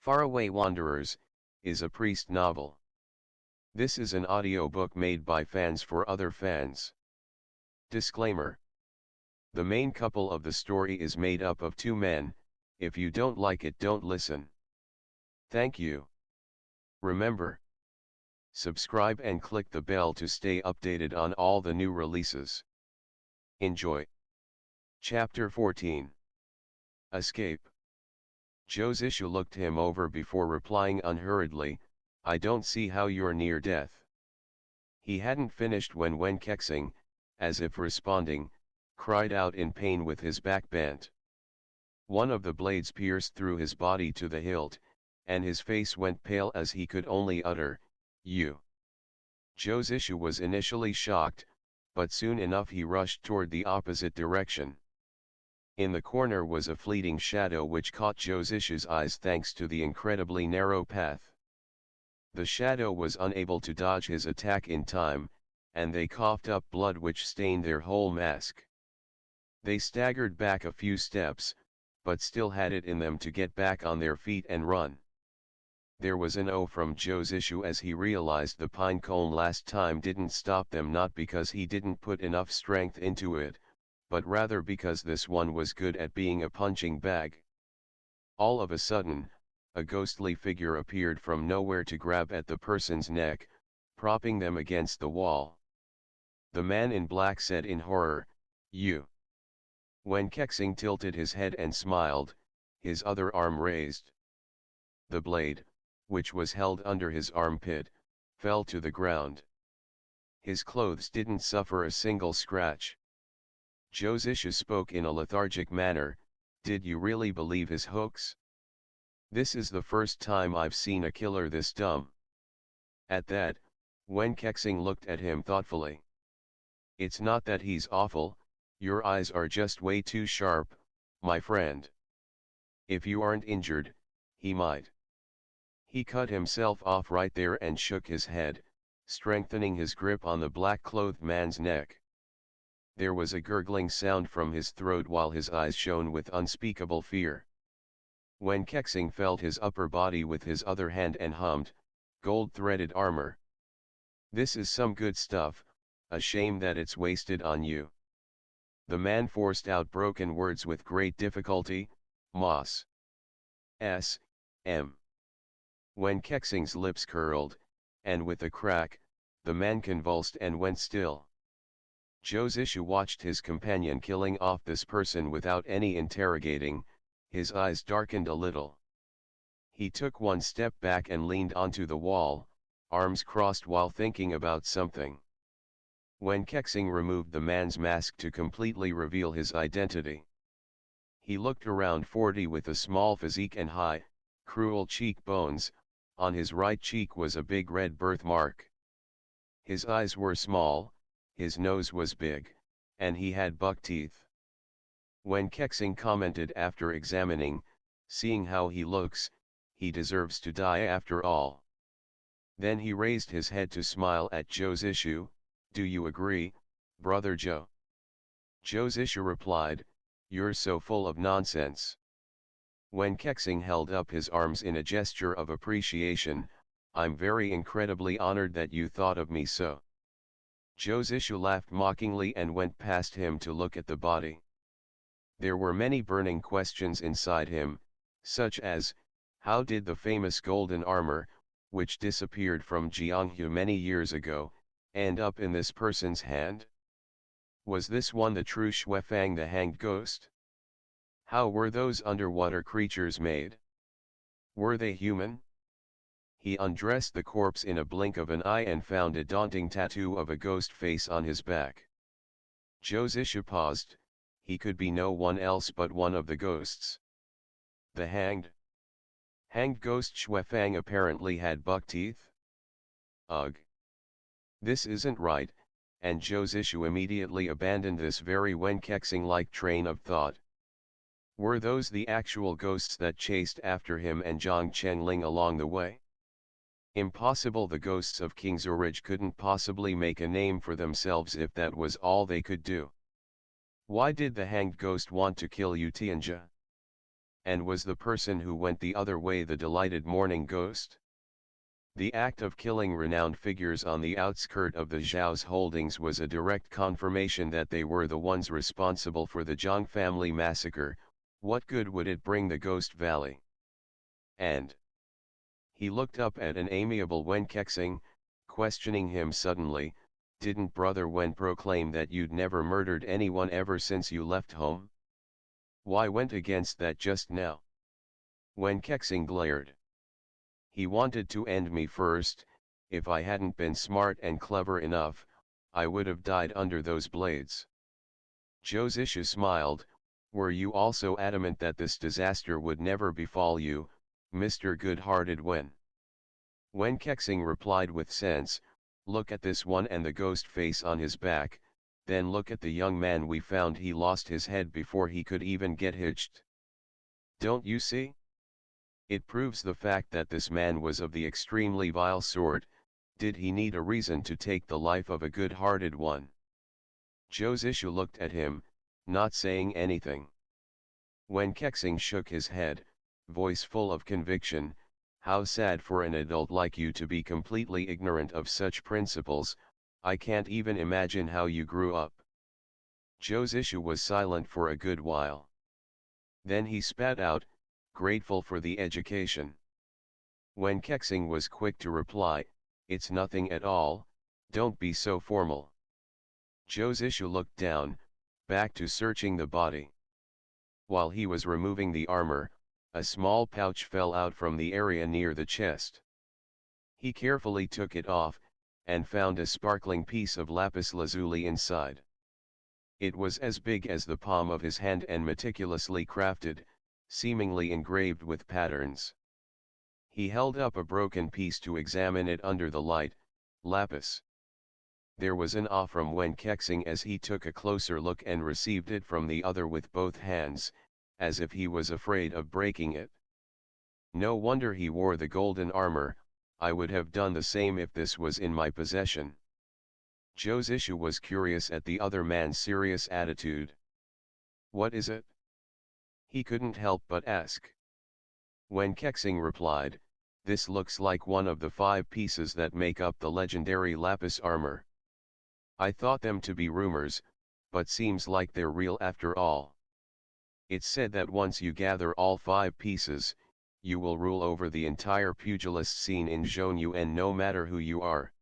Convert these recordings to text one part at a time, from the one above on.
Faraway Wanderers, is a priest novel. This is an audiobook made by fans for other fans. Disclaimer. The main couple of the story is made up of two men. If you don't like it, don't listen. Thank you. Remember, subscribe and click the bell to stay updated on all the new releases. Enjoy. Chapter 14. Escape. Ch14 looked him over before replying unhurriedly, "I don't see how you're near death." He hadn't finished when Ch14, as if responding, cried out in pain with his back bent. One of the blades pierced through his body to the hilt, and his face went pale as he could only utter, "You." Ch14 was initially shocked, but soon enough he rushed toward the opposite direction. In the corner was a fleeting shadow which caught Ch14's eyes thanks to the incredibly narrow path. The shadow was unable to dodge his attack in time, and they coughed up blood which stained their whole mask. They staggered back a few steps, but still had it in them to get back on their feet and run. There was an "oh" from Ch14 as he realized the pine cone last time didn't stop them, not because he didn't put enough strength into it, but rather because this one was good at being a punching bag. All of a sudden, a ghostly figure appeared from nowhere to grab at the person's neck, propping them against the wall. The man in black said in horror, "You." When Ch14 tilted his head and smiled, his other arm raised. The blade, which was held under his armpit, fell to the ground. His clothes didn't suffer a single scratch. Ch14 spoke in a lethargic manner, "Did you really believe his hoax? This is the first time I've seen a killer this dumb." At that, Ch14 looked at him thoughtfully. "It's not that he's awful, your eyes are just way too sharp, my friend. If you aren't injured, he might." He cut himself off right there and shook his head, strengthening his grip on the black-clothed man's neck. There was a gurgling sound from his throat while his eyes shone with unspeakable fear. When Ch14 felt his upper body with his other hand and hummed, "Gold-threaded armor. This is some good stuff, a shame that it's wasted on you." The man forced out broken words with great difficulty, "Moss. S.M." When Ch14's lips curled, and with a crack, the man convulsed and went still. Ch14 watched his companion killing off this person without any interrogating. His eyes darkened a little. He took one step back and leaned onto the wall, arms crossed while thinking about something. When Ch14 removed the man's mask to completely reveal his identity, he looked around 40 with a small physique and high, cruel cheekbones. On his right cheek was a big red birthmark. His eyes were small, his nose was big, and he had buck teeth. When Ch14 commented after examining, "Seeing how he looks, he deserves to die after all." Then he raised his head to smile at Ch14, "Do you agree, Brother Joe?" Ch14 replied, "You're so full of nonsense." When Ch14 held up his arms in a gesture of appreciation, "I'm very incredibly honored that you thought of me so." Ch14 laughed mockingly and went past him to look at the body. There were many burning questions inside him, such as, how did the famous golden armor, which disappeared from Jianghu many years ago, end up in this person's hand? Was this one the true Ch14, the hanged ghost? How were those underwater creatures made? Were they human? He undressed the corpse in a blink of an eye and found a daunting tattoo of a ghost face on his back. Ch14 paused. He could be no one else but one of the ghosts. The hanged ghost Ch14 apparently had buck teeth? Ugh. This isn't right, and Ch14 immediately abandoned this very Ch14-like train of thought. Were those the actual ghosts that chased after him and Zhang Chengling along the way? Impossible. The ghosts of King Zurich couldn't possibly make a name for themselves if that was all they could do. Why did the hanged ghost want to kill Utianja? And was the person who went the other way the delighted morning ghost? The act of killing renowned figures on the outskirt of the Zhao's holdings was a direct confirmation that they were the ones responsible for the Zhang family massacre. What good would it bring the Ghost Valley? And he looked up at an amiable Wen Kexing, questioning him suddenly. Didn't Brother Wen proclaim that you'd never murdered anyone ever since you left home? Why went against that just now? Wen Kexing glared. He wanted to end me first. If I hadn't been smart and clever enough, I would have died under those blades. Zhou Zishu smiled. Were you also adamant that this disaster would never befall you, Mr. Good-hearted Wen? Wen Kexing replied with sense, look at this one and the ghost face on his back, then look at the young man we found. He lost his head before he could even get hitched. Don't you see? It proves the fact that this man was of the extremely vile sort. Did he need a reason to take the life of a good-hearted one? Zhou Zishu looked at him, not saying anything. Wen Kexing shook his head, voice full of conviction. How sad for an adult like you to be completely ignorant of such principles. I can't even imagine how you grew up. Zhou Zishu was silent for a good while. Then he spat out, grateful for the education. Wen Kexing was quick to reply, it's nothing at all, don't be so formal. Zhou Zishu looked down, back to searching the body. While he was removing the armor, a small pouch fell out from the area near the chest. He carefully took it off, and found a sparkling piece of lapis lazuli inside. It was as big as the palm of his hand and meticulously crafted, seemingly engraved with patterns. He held up a broken piece to examine it under the light. Lapis. There was an awe from Wen Kexing as he took a closer look and received it from the other with both hands, as if he was afraid of breaking it. No wonder he wore the golden armor. I would have done the same if this was in my possession. Zhou Zishu was curious at the other man's serious attitude. What is it? He couldn't help but ask. Wen Kexing replied, this looks like one of the 5 pieces that make up the legendary lapis armor. I thought them to be rumors, but seems like they're real after all. It's said that once you gather all 5 pieces, you will rule over the entire pugilist scene in Zhongyuan no matter who you are.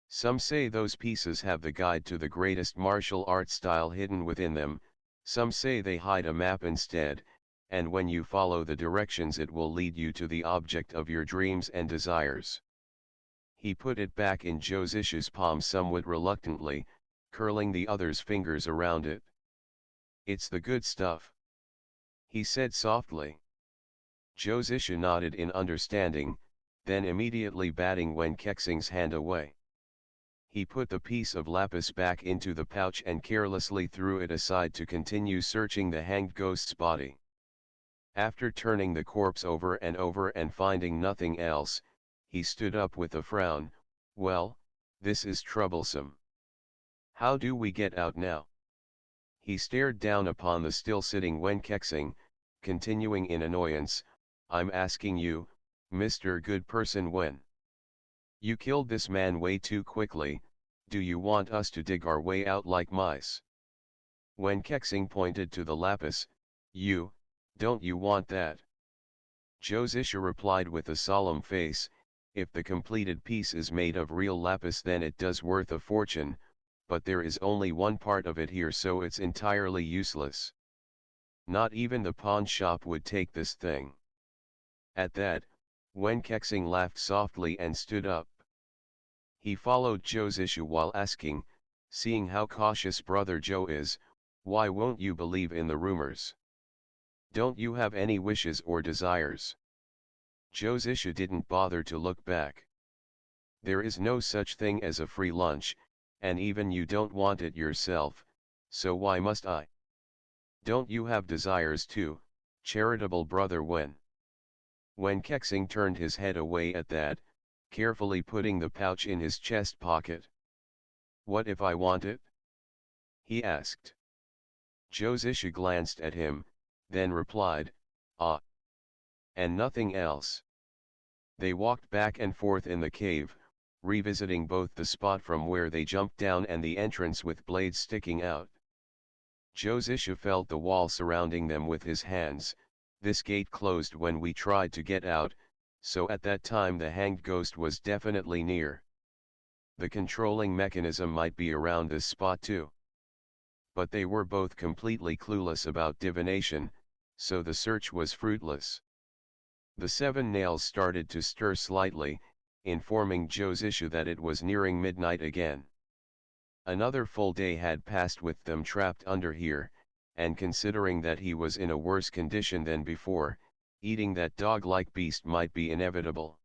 Some say those pieces have the guide to the greatest martial art style hidden within them, some say they hide a map instead, and when you follow the directions it will lead you to the object of your dreams and desires. He put it back in Zhou Zishu's palm somewhat reluctantly, curling the other's fingers around it. It's the good stuff, he said softly. Zhou Zishu nodded in understanding, then immediately batting Wen Kexing's hand away. He put the piece of lapis back into the pouch and carelessly threw it aside to continue searching the hanged ghost's body. After turning the corpse over and finding nothing else, he stood up with a frown. Well, this is troublesome. How do we get out now? He stared down upon the still sitting Wen Kexing, continuing in annoyance, I'm asking you, Mr. Good Person Wen. You killed this man way too quickly. Do you want us to dig our way out like mice? Wen Kexing pointed to the lapis. Don't you want that? Zhou Zishu replied with a solemn face, if the completed piece is made of real lapis then it does worth a fortune, but there is only one part of it here so it's entirely useless. Not even the pawn shop would take this thing. At that, Wen Kexing laughed softly and stood up. He followed Zhou Zishu while asking, seeing how cautious Brother Zhou is, why won't you believe in the rumors? Don't you have any wishes or desires? Zhou Zishu didn't bother to look back. There is no such thing as a free lunch, and even you don't want it yourself, so why must I? Don't you have desires too, charitable Brother Wen? Wen Kexing turned his head away at that, carefully putting the pouch in his chest pocket. What if I want it? He asked. Zhou Zishu glanced at him, then replied, Ah. And nothing else. They walked back and forth in the cave, revisiting both the spot from where they jumped down and the entrance with blades sticking out. Josisha felt the wall surrounding them with his hands. This gate closed when we tried to get out, so at that time the hanged ghost was definitely near. The controlling mechanism might be around this spot too. But they were both completely clueless about divination, so the search was fruitless. The seven nails started to stir slightly, informing Josisha that it was nearing midnight again. Another full day had passed with them trapped under here, and considering that he was in a worse condition than before, eating that dog-like beast might be inevitable.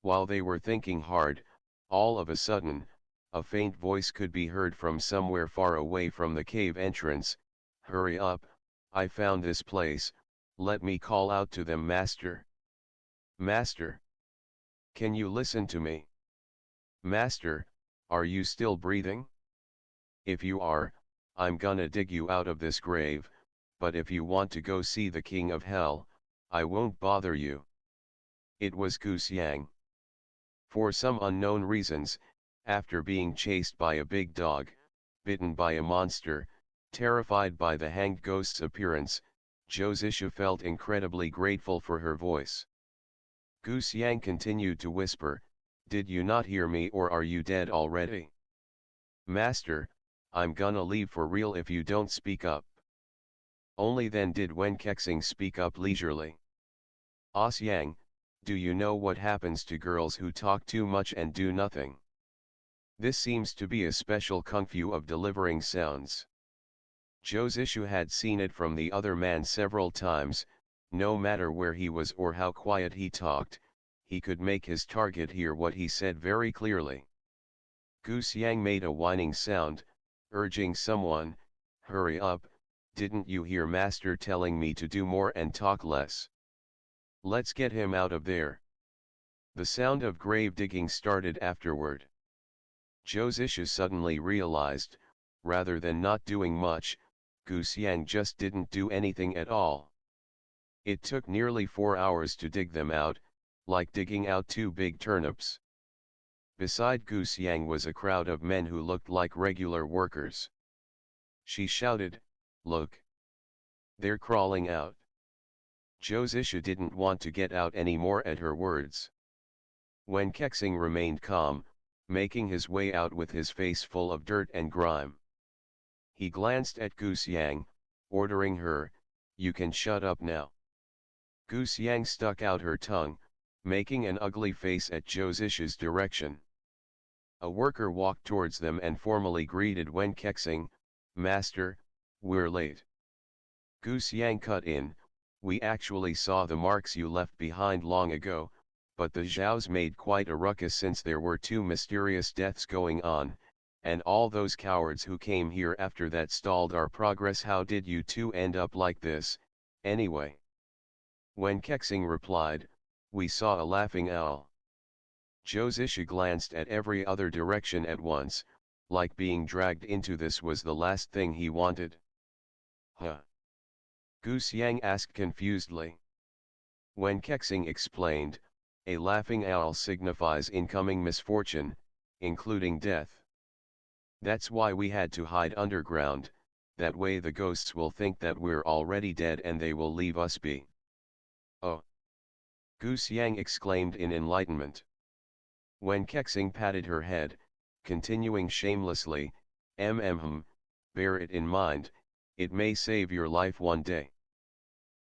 While they were thinking hard, all of a sudden, a faint voice could be heard from somewhere far away from the cave entrance. "Hurry up, I found this place, let me call out to them, Master. Master! Can you listen to me? Master, are you still breathing? If you are, I'm gonna dig you out of this grave, but if you want to go see the King of Hell, I won't bother you." It was Wuxia. For some unknown reasons, after being chased by a big dog, bitten by a monster, terrified by the hanged ghost's appearance, Josisha felt incredibly grateful for her voice. Wuxia continued to whisper, "Did you not hear me, or are you dead already? Master, I'm gonna leave for real if you don't speak up." Only then did Wen Kexing speak up leisurely. "Osyang, do you know what happens to girls who talk too much and do nothing? This seems to be a special kung fu of delivering sounds." Josishu had seen it from the other man several times. No matter where he was or how quiet he talked, he could make his target hear what he said very clearly. Wuxia made a whining sound, urging someone, "Hurry up, didn't you hear Master telling me to do more and talk less? Let's get him out of there." The sound of grave digging started afterward. Josisha suddenly realized, rather than not doing much, Wuxia just didn't do anything at all. It took nearly 4 hours to dig them out, like digging out 2 big turnips. Beside Wuxia was a crowd of men who looked like regular workers. She shouted, "Look! They're crawling out." Josisha didn't want to get out any more at her words. Wen Kexing remained calm, making his way out with his face full of dirt and grime. He glanced at Wuxia, ordering her, "You can shut up now." Wuxia stuck out her tongue, making an ugly face at Josisha's direction. A worker walked towards them and formally greeted Wen Kexing, "Master, we're late." Wuxia cut in, "We actually saw the marks you left behind long ago, but the Zhaos made quite a ruckus since there were 2 mysterious deaths going on, and all those cowards who came here after that stalled our progress. How did you 2 end up like this, anyway?" When Kexing replied, "We saw a laughing owl." Josisha glanced at every other direction at once, like being dragged into this was the last thing he wanted. "Huh?" Wuxia asked confusedly. When Kexing explained, "A laughing owl signifies incoming misfortune, including death. That's why we had to hide underground, that way the ghosts will think that we're already dead and they will leave us be." "Oh!" Wuxia exclaimed in enlightenment. When Kexing patted her head, continuing shamelessly, "Bear it in mind, it may save your life one day."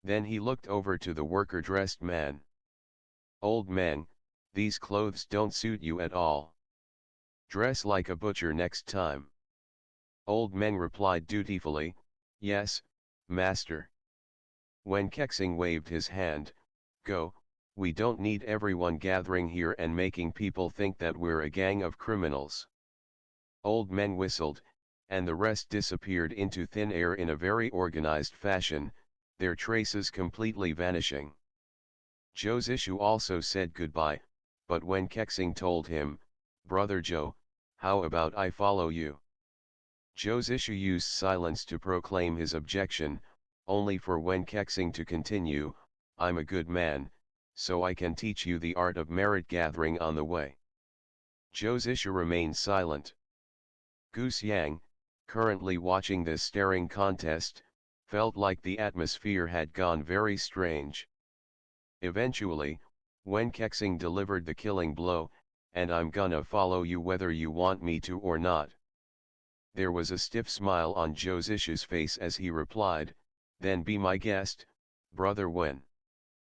Then he looked over to the worker-dressed man. "Old man, these clothes don't suit you at all. Dress like a butcher next time." Old man replied dutifully, "Yes, master." When Kexing waved his hand, "Go, we don't need everyone gathering here and making people think that we're a gang of criminals." Old man whistled, and the rest disappeared into thin air in a very organized fashion, their traces completely vanishing. Josishu also said goodbye, but when Kexing told him, "Brother Joe, how about I follow you?" Josishu used silence to proclaim his objection, only for Wen Kexing to continue, I'm a good man, so I can teach you the art of merit gathering on the way. Zhou Zisha remained silent. Gu Xiang, currently watching this staring contest, felt like the atmosphere had gone very strange. Eventually, Wen Kexing delivered the killing blow, and I'm gonna follow you whether you want me to or not. There was a stiff smile on Zhou Zisha's face as he replied, then be my guest, brother Wen.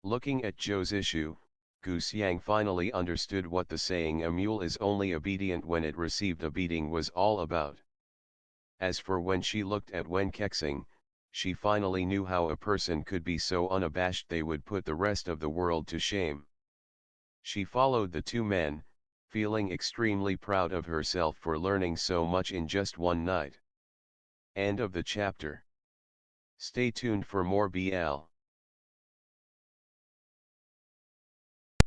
Looking at Zhou Zisha, Gu Xiang finally understood what the saying "a mule is only obedient when it received a beating" was all about. As for when she looked at Wen Kexing, she finally knew how a person could be so unabashed they would put the rest of the world to shame. She followed the two men, feeling extremely proud of herself for learning so much in just one night. End of the chapter. Stay tuned for more BL.